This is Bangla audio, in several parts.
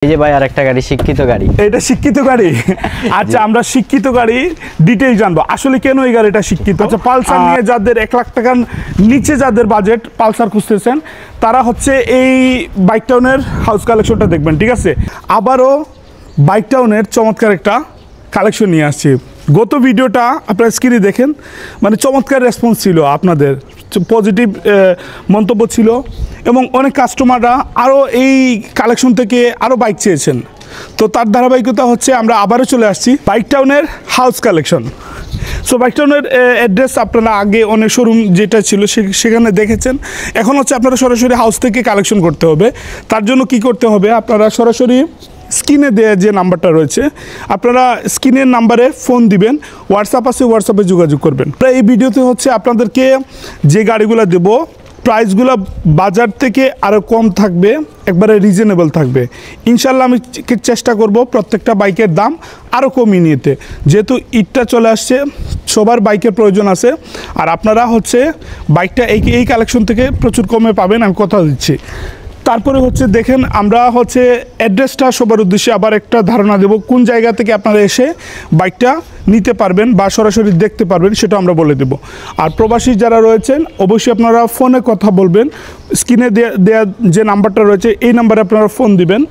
এই যে ভাই আরেকটা গাড়ি শিক্ষিত গাড়ি। এটা শিক্ষিত গাড়ি। আচ্ছা আমরা শিক্ষিত গাড়ি ডিটেইল জানবো আসলে কেন এই গাড়িটা শিক্ষিত। আচ্ছা পালসার নিয়ে যাদের 1 লাখ টাকার নিচে যাদের বাজেট পালসার খুঁজতেছেন তারা হচ্ছে এই বাইক টাউনের হাউস কালেকশনটা দেখবেন, ঠিক আছে। আবারও বাইক টাউনের চমৎকার একটা কালেকশন নিয়ে আসছি। গত ভিডিওটা আপনারা স্ক্রিনে দেখেন, মানে চমৎকার রেসপন্স ছিল, আপনাদের পজিটিভ মন্তব্য ছিল এবং অনেক কাস্টমাররা আরও এই কালেকশন থেকে আরও বাইক চেয়েছেন। তো তার ধারাবাহিকতা হচ্ছে আমরা আবারও চলে আসছি বাইক টাউনের হাউস কালেকশন। সো বাইক টাউনের অ্যাড্রেস আপনারা আগে অনেক শোরুম যেটা ছিল সেখানে দেখেছেন, এখন হচ্ছে আপনারা সরাসরি হাউস থেকে কালেকশন করতে হবে। তার জন্য কি করতে হবে, আপনারা সরাসরি স্ক্রিনে দেওয়া যে নাম্বারটা রয়েছে আপনারা স্ক্রিনের নাম্বারে ফোন দিবেন, হোয়াটসঅ্যাপ আছে হোয়াটসঅ্যাপে যোগাযোগ করবেন। এই ভিডিওতে হচ্ছে আপনাদেরকে যে গাড়িগুলো দেব প্রাইসগুলো বাজার থেকে আরও কম থাকবে, একবারে রিজনেবল থাকবে ইনশাল্লাহ। আমি চেষ্টা করব প্রত্যেকটা বাইকের দাম আরও কমিয়ে নিতে, যেহেতু ঈদটা চলে আসছে সবার বাইকের প্রয়োজন আছে। আর আপনারা হচ্ছে বাইকটা এই কালেকশন থেকে প্রচুর কমে পাবেন, আমি কথা দিচ্ছি। তারপরে হচ্ছে দেখেন আমরা হচ্ছে অ্যাড্রেসটা সবার উদ্দেশ্যে আবার একটা ধারণা দেব, কোন জায়গা থেকে আপনারা এসে বাইকটা নিতে পারবেন বা সরাসরি দেখতে পারবেন সেটা আমরা বলে দেব। আর প্রবাসী যারা রয়েছেন অবশ্যই আপনারা ফোনে কথা বলবেন, স্ক্রিনে দেওয়া যে নাম্বারটা রয়েছে এই নাম্বারে আপনারা ফোন দিবেন।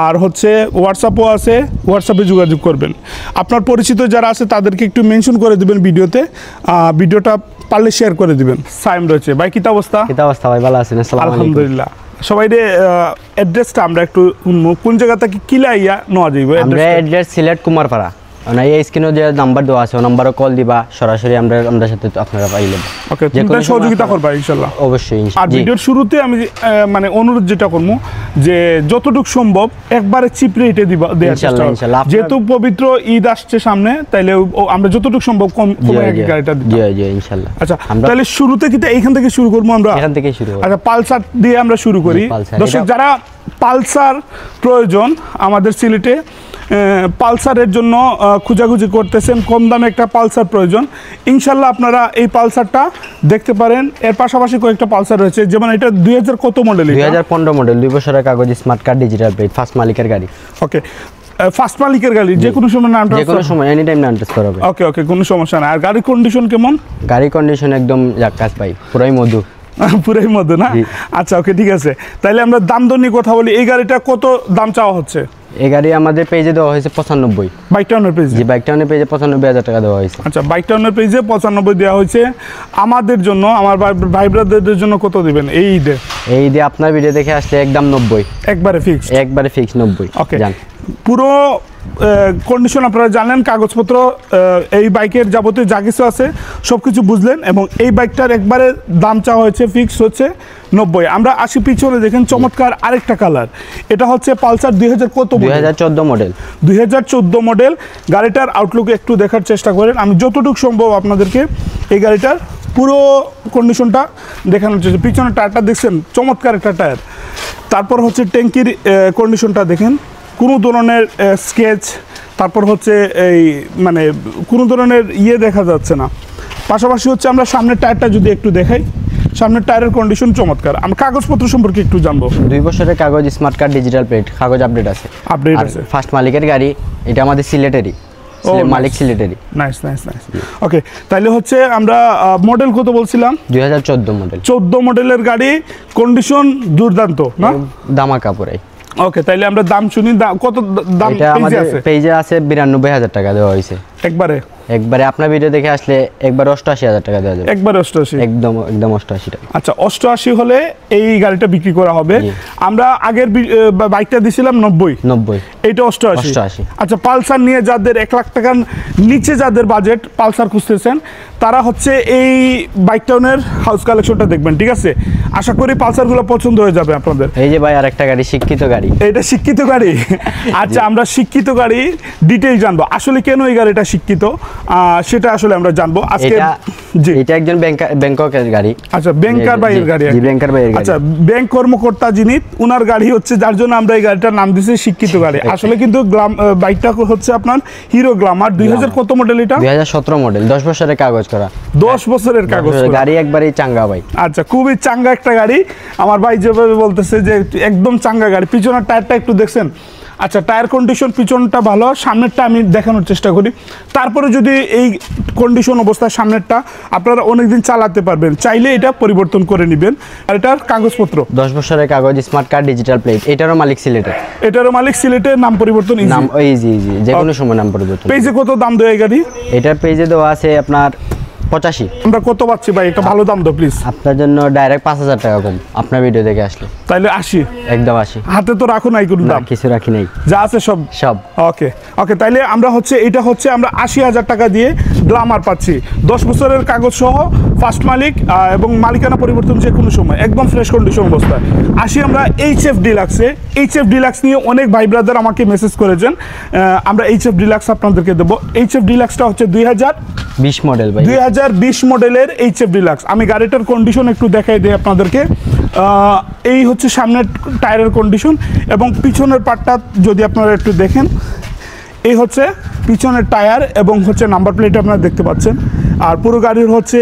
আর হচ্ছে হোয়াটসঅ্যাপও আছে, হোয়াটসঅ্যাপে যোগাযোগ করবেন। আপনার পরিচিত যারা আছে তাদেরকে একটু মেনশন করে দিবেন ভিডিওতে, ভিডিওটা পারলে শেয়ার করে দিবেন। সাইম রয়েছে ভাই, কিতা অবস্থা? ভাই ভালো আছেন? আলহামদুলিল্লাহ। সবাই অ্যাড্রেসটা আমরা একটু কোন জায়গা থেকে কিলাইয়া নেওয়া যাইব? আমরা অ্যাড্রেস সিলেট কুমারপাড়া, এই স্ক্রিনে যে নাম্বার দেওয়া আছে ও নাম্বারে কল দিবা, সরাসরি আমাদের সাথে আপনারা পাইলেন। ওকে, তোমরা সহযোগিতা করবা ইনশাআল্লাহ। অবশ্যই। আর ভিডিওর শুরুতে আমি মানে অনুরোধ যেটা করব যে যতটুকু সম্ভব একবারে চিপ রেটে দিবা দেওয়ার চেষ্টা করব, যেহেতু পবিত্র ঈদ আসছে সামনে, তাইলে আমরা যতটুকু সম্ভব কমে গাড়িটা দিই। জি জি ইনশাআল্লাহ। আচ্ছা তাহলে শুরুতে কি এইখান থেকে শুরু করব? আমরা এখান থেকে শুরু করব। আচ্ছা পালসার দিয়ে আমরা শুরু করি। দর্শক যারা পালসার প্রয়োজন আমাদের সিলেটে পালসারের জন্য খোঁজাখুঁজি করতেছেন, কম দামে একটা পালসার প্রয়োজন, ইনশাল্লাহ আপনারা এই পালসারটা দেখতে পারেন। এর পাশাপাশি কয়েকটা পালসার রয়েছে, যেমন এটা 2000 কত মডেল? 2015 মডেল, 2 বছরের কাগজ, smart card, digital plate, first মালিকের গাড়ি। ওকে, ফার্স্ট মালিকের গাড়ি, যে কোনো সময় নাম যে কোনো সময় এনি টাইম নাম ট্রান্সফার করা হবে। ওকে ওকে, কোনো সমস্যা না। আর গাড়ির কন্ডিশন কেমন? গাড়ির কন্ডিশন একদম জাক্কাস ভাই, পুরাই মধু। পুরাই মধু না? আচ্ছা ওকে ঠিক আছে, তাইলে আমরা দাম দর নিয়ে কথা বলি। এই গাড়িটা কত দাম চাওয়া হচ্ছে? এই গাড়ি আমাদের পেজে দেওয়া হয়েছে 95। বাইক টাউনের পেজে? জি, বাইক টাউনের পেজে 95,000 টাকা দেওয়া হয়েছে। আচ্ছা, বাইক টাউনের পেজে 95 দেওয়া হয়েছে। আমাদের জন্য, আমার ভাই ব্রাদারদের জন্য কত দিবেন এই ঈদে? এই ঈদে আপনার ভিডিও দেখে আসলে একদম 90, একবারে ফিক্স? একবারে ফিক্স 90। ওকে, জান পুরো কন্ডিশন আপনারা জানলেন, কাগজপত্র এই বাইকের যাবতীয় যা কিছু আছে সব কিছু বুঝলেন, এবং এই বাইকটার একবারে দাম চাওয়া হয়েছে ফিক্স হচ্ছে 90। আমরা আসি পিছনে, দেখেন চমৎকার আরেকটা কালার, এটা হচ্ছে পালসার 2000 কত? 2014 মডেল। 2014 মডেল। গাড়িটার আউটলুক একটু দেখার চেষ্টা করেন, আমি যতটুকু সম্ভব আপনাদেরকে এই গাড়িটার পুরো কন্ডিশনটা দেখানোর চেষ্টা। পিছনে টায়ারটা দেখছেন, চমৎকার একটা টায়ার। তারপর হচ্ছে ট্যাঙ্কির কন্ডিশনটা দেখেন, কোনো ধরনের স্কেচ, তারপর হচ্ছে এই মানে কোনো ধরনের দেখা যাচ্ছে না। পাশাপাশি হচ্ছে আমরা সামনের টায়ারটা যদি একটু দেখাই, সামনের টায়ারের কন্ডিশন চমৎকার। আমরা কাগজপত্র সম্পর্কে একটু জানবো। 2 বছরের কাগজ, স্মার্ট কার্ড, ডিজিটাল প্লেট, কাগজ আপডেট আছে। আপডেট আছে। ফার্স্ট মালিকের গাড়ি, এটা আমাদের সিলেটেরই, মালিক সিলেটেরই। Nice nice nice. ওকে, তাহলে হচ্ছে আমরা মডেল কত বলছিলাম? 2014 মডেল। 14 মডেলের গাড়ি, কন্ডিশন দুর্দান্ত না? দামাকা পুরাই। ওকে, তাইলে আমরা দাম শুনি। কত দাম পেজে আছে? পেজে আছে 92,000 টাকা দেওয়া হয়েছে। একবারে আপনার ভিডিও দেখে আসলে একবার 88,000 টাকা দেওয়া যাবে। একবার 88? একদম 88 টাকা। আচ্ছা, 88 হলে এই গাড়িটা বিক্রি করা হবে। আমরা আগের বাইকটা দিছিলাম 90, এইটা 88। আচ্ছা, পালসার নিয়ে যাদের 1 লাখ টাকার নিচে যাদের বাজেট পালসার খুঁজতেছেন তারা হচ্ছে এই বাইক টাউনের হাউস কালেকশনটা দেখবেন, ঠিক আছে? আশা করি পালসারগুলো পছন্দ হয়ে যাবে আপনাদের। এই যে ভাই আরেকটা গাড়ি শিক্ষিত গাড়ি। এটা শিক্ষিত গাড়ি। আচ্ছা, আমরা শিক্ষিত গাড়ি ডিটেইল জানবো, আসলে কেন এই গাড়িটা শিক্ষিত সেটা আসলে আমরা জানবো আজকে। জি, এটা একজন ব্যাংককের গাড়ি। আচ্ছা, ব্যাংকার ভাইয়ের গাড়ি। জি, ব্যাংকার ভাইয়ের গাড়ি। আচ্ছা, ব্যাংক কর্মকর্তা যিনি, উনার গাড়ি হচ্ছে, যার জন্য আমরা এই গাড়িটার নাম দিয়েছি শিক্ষিত গাড়ি। আসলে কিন্তু বাইকটা হচ্ছে আপনার হিরো গ্ল্যামার। 2000 কত মডেল এটা? 2017 মডেল, 10 বছরের কাগজ করা। 10 বছরের কাগজ গাড়ি, একবারই চাঙ্গা ভাই। আচ্ছা, খুবই চাঙ্গা একটা গাড়ি। আমার ভাই যেভাবে বলতেছে যে একদম চাঙ্গা গাড়ি। পিছনের টায়ারটা একটু দেখছেন, আচ্ছা, টায়ার কন্ডিশন পিছনটা ভালো, সামনেরটা আমি দেখানোর চেষ্টা করি। তারপরে যদি এই কন্ডিশন অবস্থায় সামনেরটা আপনারা অনেকদিন চালাতে পারবেন, চাইলে এটা পরিবর্তন করে নেবেন। আর এটার কাগজপত্র 10 বছরের কাগজ, স্মার্ট কার্ড, ডিজিটাল প্লেট। এটারও মালিক সিলেটের। এটারও মালিক সিলেটের, নাম পরিবর্তন ইজি। নাম ইজি যে কোনো সময় নাম পরিবর্তন। পেজে কত দাম দেয় এই গাড়ি? এটার পেজে দেওয়া আছে আপনার 85। আমরা কত পাচ্ছি ভাই? একটা ভালো দাম দাও প্লিজ। আপনার জন্য ডাইরেক্ট 5000 টাকা কম আপনার ভিডিও দেখে আসলে। তাইলে 80? একদম 80। হাতে তো রাখো নাই কোনো দাম? কিছু রাখি নাই, যা আছে সব সব। ওকে ওকে, তাইলে আমরা এটা হচ্ছে আমরা 80,000 টাকা দিয়ে গ্ল্যামার পাচ্ছি, 10 বছরের কাগজ সহ, ফার্স্ট মালিক এবং মালিকানা পরিবর্তন যে কোনো সময়, একদম ফ্রেশ কন্ডিশন অবস্থায়। আসি আমরা HF ডিলাক্সে। HF ডিলাক্স নিয়ে অনেক ভাই ব্রাদার আমাকে মেসেজ করেছেন, আমরা HF ডিলাক্স আপনাদেরকে দেবো। HF ডিলাক্সটা হচ্ছে 2020 মডেল ভাই, 2020 মডেলের HF ডিলাক্স। আমি গাড়িটার কন্ডিশন একটু দেখাই দিই আপনাদেরকে। এই হচ্ছে সামনের টায়ারের কন্ডিশন এবং পিছনের পার্টটা যদি আপনারা একটু দেখেন, এই হচ্ছে পিছনের টায়ার এবং হচ্ছে নাম্বার প্লেট আপনারা দেখতে পাচ্ছেন। আর পুরো গাড়ির হচ্ছে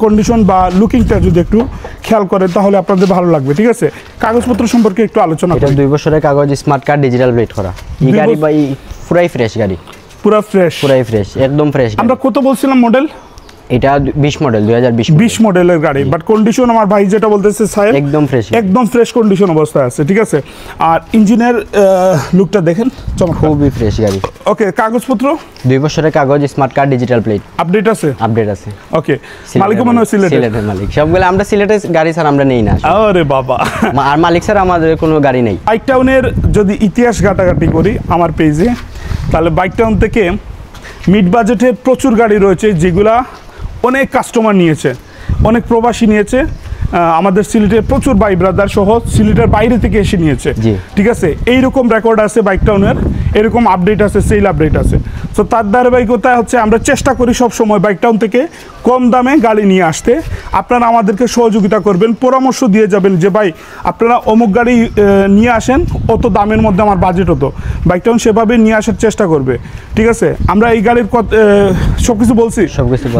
কন্ডিশন বা লুকিংটা যদি একটু খেয়াল করেন তাহলে আপনাদের ভালো লাগবে। ঠিক আছে, কাগজপত্র সম্পর্কে একটু আলোচনা করি। 2 বছরের কাগজ, স্মার্ট কার্ড, ডিজিটাল প্লেট করা। এই গাড়ি ভাই পুরাই ফ্রেশ গাড়ি, পুরো ফ্রেশ, পুরাই ফ্রেশ, একদম ফ্রেশ। আমরা কত বলছিলাম মডেল? এটা 20 মডেল, 2020 মডেলের গাড়ি, বাট কন্ডিশন আমার ভাই যেটা বলতেছে সাহেব একদম ফ্রেশ, একদম ফ্রেশ কন্ডিশন অবস্থায় আছে। ঠিক আছে, আর ইঞ্জিনের লুকটা দেখেন, খুবই ফ্রেশ গাড়ি। ওকে, কাগজপত্র 2 বছরের কাগজ, smart card, digital plate. Update আছে? আপডেট আছে। ওকে, মালিক মনে হয় সিলেটের মালিক। সবগুলো আমরা সিলেটের গাড়ি স্যার আমরা নেই না। আরে বাবা, আর মালিক স্যার আমাদের কোনো গাড়ি নেই। বাইক টাউনের যদি ইতিহাস ঘাটাঘাটি করি আমার পেজে, তাহলে বাইক টাউন থেকে মিড বাজেটে প্রচুর গাড়ি রয়েছে যেগুলা অনেক কাস্টমার নিয়েছে, অনেক প্রবাসী নিয়েছে, আমাদের সিলেটের প্রচুর ভাই ব্রাদার সহ সিলেটের বাইরে থেকে এসে নিয়েছে। ঠিক আছে, এইরকম রেকর্ড আছে বাইক টাউনের, এরকম আপডেট আছে, সেল আপডেট আছে। সো তার ধারাবাহিকতায় হচ্ছে আমরা চেষ্টা করি সব সময় বাইক টাউন থেকে কম দামে গাড়ি নিয়ে আসতে। আপনারা আমাদেরকে সহযোগিতা করবেন, পরামর্শ দিয়ে যাবেন যে ভাই আপনারা অমুক গাড়ি নিয়ে আসেন, অত দামের মধ্যে আমার বাজেট হতো। বাইক টাউন সেভাবে নিয়ে আসার চেষ্টা করবে। ঠিক আছে, আমরা এই গাড়ির সব কিছু বলছি,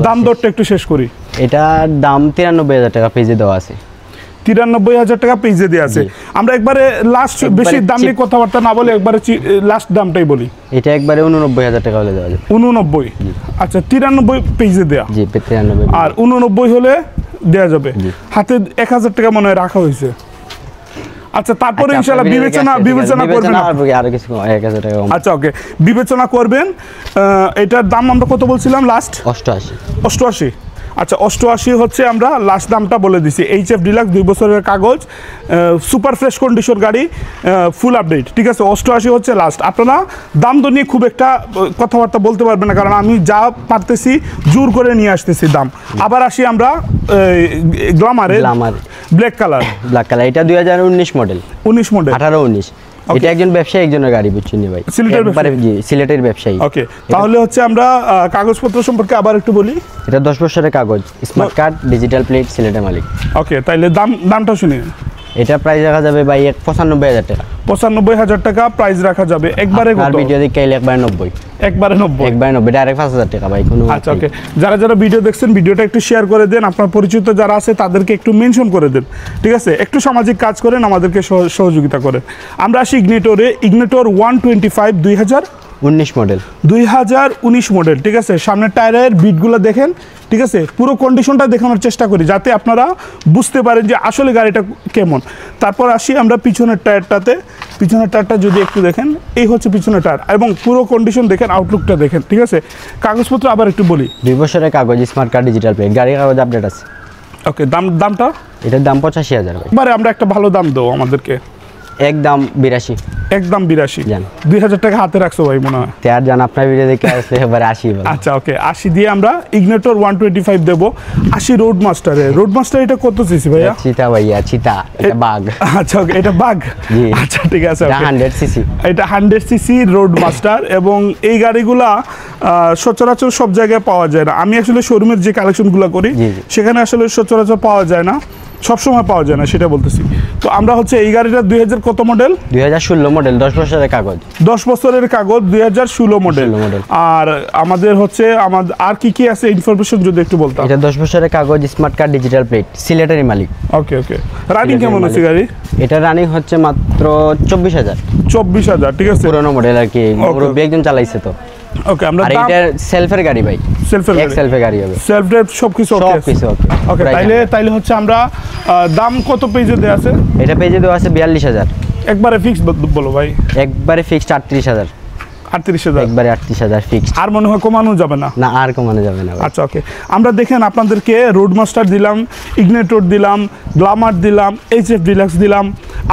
দাম দরটা একটু শেষ করি। এটার দাম 93,000 টাকা পেজে দেওয়া আছে। 93,000 টাকা পেজে দেওয়া আছে। আমরা একবারে লাস্ট বেশি দাম নিয়ে কথাবার্তা না বলে একবারে লাস্ট দামটাই বলি। এটা একবারে 89,000 টাকা হলে দেওয়া যাবে। 89? আচ্ছা, 93 পেজে দেয়া। জি, 93। আর 89 হলে দেয়া যাবে। হাতে 1000 টাকা মনে হয় রাখা হয়েছে। আচ্ছা, তারপরে ইনশাআল্লাহ বিবেচনা করবেন আর কিছু 1000 টাকা। আচ্ছা, ওকে, বিবেচনা করবেন। এটার দাম আমরা কত বলছিলাম লাস্ট? 88। আচ্ছা, 88 হচ্ছে আমরা লাস্ট দামটা বলে দিছি। HF ডিলাক্স, 2 বছরের কাগজ, সুপার ফ্রেশ কন্ডিশন গাড়ি, ফুল আপডেট। ঠিক আছে, 88 হচ্ছে লাস্ট। আপনারা দাম তো নিয়ে খুব একটা কথাবার্তা বলতে পারবেন না, কারণ আমি যা পারতেছি জোর করে নিয়ে আসতেছি দাম। আবার আসি আমরা গ্ল্যামার ব্ল্যাক কালার। এটা 2019 মডেল। 19 মডেল, 18-19। এটা একজন ব্যবসায়ী, একজনের গাড়ি, বুঝছেন ভাই, সিলেটের ব্যবসায়ী। ওকে, তাহলে হচ্ছে আমরা কাগজপত্র সম্পর্কে আবার একটু বলি। এটা 10 বছরের কাগজ, স্মার্ট কার্ড, ডিজিটাল প্লেট, সিলেটের মালিক। ওকে, তাইলে দামটা শুনি। এটা প্রাইস রাখা যাবে ভাই 95,000 টাকা। 95,000 টাকা প্রাইস রাখা যাবে। একবারে আর ভিডিও দেখে একবারে 90। একবারে 90 ডাইরেক্ট 5,000 টাকা ভাই কোনো। আচ্ছা, ওকে, যারা ভিডিও দেখছেন ভিডিওটা একটু শেয়ার করে দেন, আপনার পরিচিত যারা আছে তাদেরকে একটু মেনশন করে দেন। ঠিক আছে, একটু সামাজিক কাজ করেন, আমাদেরকে সহযোগিতা করেন। আমরা আসি ইগনিটর 125 2019 মডেল। 2019 মডেল। ঠিক আছে, সামনের টায়ারের বিটগুলো দেখেন। ঠিক আছে, পুরো কন্ডিশনটা দেখানোর চেষ্টা করি যাতে আপনারা বুঝতে পারেন যে আসলে গাড়িটা কেমন। তারপর আসি আমরা পিছনের টায়ারটাতে। পিছনের টায়ারটা যদি একটু দেখেন, এই হচ্ছে পিছনের টায়ার এবং পুরো কন্ডিশন দেখেন, আউটলুকটা দেখেন। ঠিক আছে, কাগজপত্র আবার একটু বলি। 2 বছরের কাগজ, স্মার্ট কার্ড, ডিজিটাল প্লেট, গাড়ির কাগজ আপডেট আছে। ওকে, দামটা? এটার দাম 85,000 ভাই। এবারে আমরা একটা ভালো দাম দাও আমাদেরকে। একদম 82। একদম 82। জান 2000 টাকা হাতে রাখছো ভাই মনে হয়। আর জান আপনার ভিডিও দেখে আসলে এবারে 80 বল। আচ্ছা, ওকে, 80 দিয়ে আমরা ইগনিটর 125 দেব। 80 রোড মাস্টার এটা কত সিসি ভাইয়া? চিতা ভাইয়া, চিতা। এটা বাগ। আচ্ছা, ওকে, এটা বাগ। আচ্ছা, ঠিক আছে, এটা 100 সিসি। এটা 100 সিসি রোড মাস্টার এবং এই গাড়িগুলা সচরাচর সব জায়গায় পাওয়া যায় না। আমি আসলে শোরুমের যে কালেকশনগুলো করি সেখানে আসলে সচরাচর পাওয়া যায় না। সবসময় পাওয়া যায় না, সেটা বলতেছি। তো আমরা হচ্ছে এই গাড়িটা 2000 কত মডেল? 2016 মডেল, 10 বছরের কাগজ। 10 বছরের কাগজ, 2016 মডেল। আর আমাদের হচ্ছে আর কি আছে ইনফরমেশন যদি একটু বলতাম। এটা 10 বছরের কাগজ, স্মার্ট কার্ড, ডিজিটাল প্লেট, সিলেটারি মালিক। ওকে ওকে। রানিং কেমন আছে গাড়ি? এটা রানিং হচ্ছে মাত্র 24000। 24000, ঠিক আছে। পুরনো মডেল আর কি, পুরো একজন চালাইছে তো। ওকে, আমরা আর এটা সেলফের গাড়ি ভাই, সেলফের গাড়ি হবে, সেলফ ড্রাইভ সবকিছু ওকে। ওকে, তাইলে হচ্ছে আমরা দাম কত পেজে দেয়া আছে? এটা পেজে দেওয়া আছে 42000। একবারে ফিক্স বলো ভাই। একবারে ফিক্সড 38000। 38000 একবারে 38000 ফিক্সড। আর মনে হয় কমানো যাবে না? না, আর কমানো যাবে না। আচ্ছা ওকে, আমরা দেখেন আপনাদেরকে রোডমাস্টার দিলাম, ইগনিটর দিলাম, গ্ল্যামার দিলাম, এইচএফ ডিলাক্স দিলাম,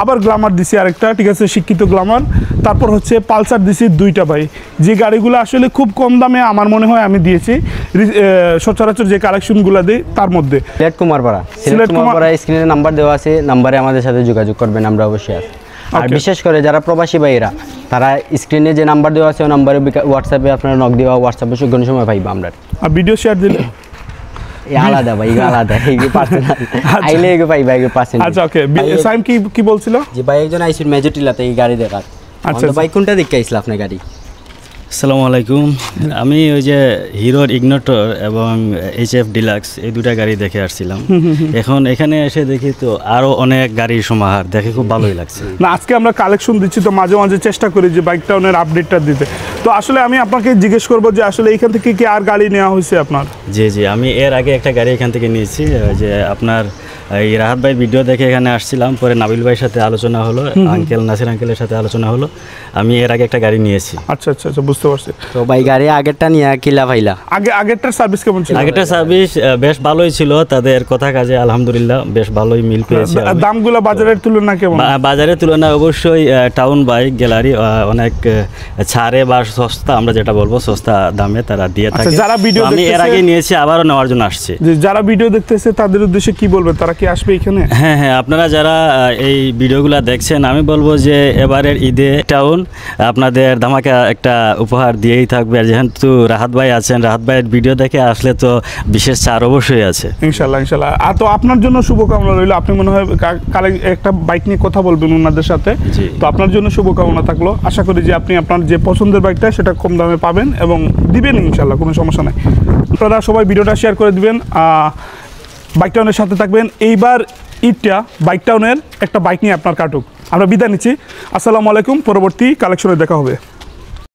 আবার গ্ল্যামার দিছি আরেকটা, ঠিক আছে, শিক্ষিত গ্ল্যামার। তারপর হচ্ছে পালসার দিছি 2টা ভাই। যে গাড়িগুলো আসলে খুব কম দামে আমার মনে হয় আমি দিয়েছি সচরাচর যে কালেকশনগুলো দিই তার মধ্যে। সিলেট কুমারপাড়া, স্ক্রিনে নাম্বার দেওয়া আছে, নাম্বারে আমাদের সাথে যোগাযোগ করবেন, আমরা অবশ্যই আছি। আর বিশেষ করে যারা প্রবাসী ভাইরা, তারা স্ক্রিনে যে নাম্বার দেওয়া আছে ওই নাম্বারে হোয়াটসঅ্যাপে আপনারা নক দেওয়া, হোয়াটসঅ্যাপে কোনো সময় পাইবা আমরা। আর ভিডিও শেয়ার দিলে আলাদা ভাই, আলাদা পার্সোনাল আইলে পাইবা পার্সোনাল। আচ্ছা ওকে, সাইম কি বলছিল? যে ভাই একজন আইসির মেজরিটিলাতে এই গাড়ি দেখার। আচ্ছা ভাই, কোনটা দেখতে আইছিল আপনার গাড়ি? আসসালামু আলাইকুম, আমি ওই যে হিরোর ইগনিটর এবং এইচএফ ডিলাক্স এই দুটা গাড়ি দেখে আসছিলাম। এখন এখানে এসে দেখি তো আরও অনেক গাড়ির সমাহার, দেখে খুব ভালোই লাগছে। না, আজকে আমরা কালেকশন দিচ্ছি তো মাঝে মাঝে চেষ্টা করি যে বাইক টাউনের আপডেটটা দিতে। তো আসলে আমি আপনাকে জিজ্ঞেস করবো যে আসলে এইখান থেকে কি আর গাড়ি নেওয়া হয়েছে আপনার? জি জি, আমি এর আগে একটা গাড়ি এখান থেকে নিয়েছি, যে আপনার এই রাহাত ভাইয়ের ভিডিও দেখে এখানে আসছিলাম, পরে নাবিল ভাইয়ের সাথে আলোচনা হলো, নাসির আঙ্কেলের সাথে আলোচনা হলো, আমি এর আগে একটা গাড়ি নিয়েছি। আচ্ছা আচ্ছা আচ্ছা, বুঝতে পারছি। তো ভাই গাড়ি আগেরটা নিয়ে কিলা ভাইলা? আগেরটার সার্ভিস কেমন ছিল? আগেরটার সার্ভিস বেশ ভালোই ছিল, তাদের কথা কাজে আলহামদুলিল্লাহ বেশ ভালোই মিল পেয়েছে। দামগুলো বাজারের তুলনা কেমন? বাজারের তুলনায় অবশ্যই টাউন বাইক গ্যালারি অনেক ছাড়ে বা সস্তা, আমরা যেটা বলবো সস্তা দামে তারা দিয়ে থাকে। যারা ভিডিও আমি এর আগে নিয়েছি, আবারও নেওয়ার জন্য আসছে। যারা ভিডিও দেখতেছে তাদের উদ্দেশ্যে কি বলবেন? তারা কি আসবে এখানে? হ্যাঁ হ্যাঁ, আপনারা যারা এই ভিডিওগুলো দেখছেন, আমি বলবো যে এবারের ঈদে টাউন আপনাদের ধামাকা একটা উপহার দিয়েই থাকবে। আর যেহেতু রাহাত ভাই আছেন, রাহাত ভাইয়ের ভিডিও দেখে আসলে তো বিশেষ ছাড় অবশ্যই আছে ইনশাল্লাহ ইনশাল্লাহ। আর তো আপনার জন্য শুভকামনা রইল। আপনি মনে হয় একটা বাইক নিয়ে কথা বলবেন ওনাদের সাথে, তো আপনার জন্য শুভকামনা থাকলো। আশা করি যে আপনি আপনার যে পছন্দের বাইকটা সেটা কম দামে পাবেন এবং দিবেন ইনশাল্লাহ, কোনো সমস্যা নাই। আপনারা সবাই ভিডিওটা শেয়ার করে দিবেন, বাইক টাউনের সাথে থাকবেন। এইবার ঈদটা বাইক টাউনের একটা বাইক নিয়ে আপনার কাটুক। আমরা বিদায় নিচ্ছি। আসসালামু আলাইকুম, পরবর্তী কালেকশনে দেখা হবে।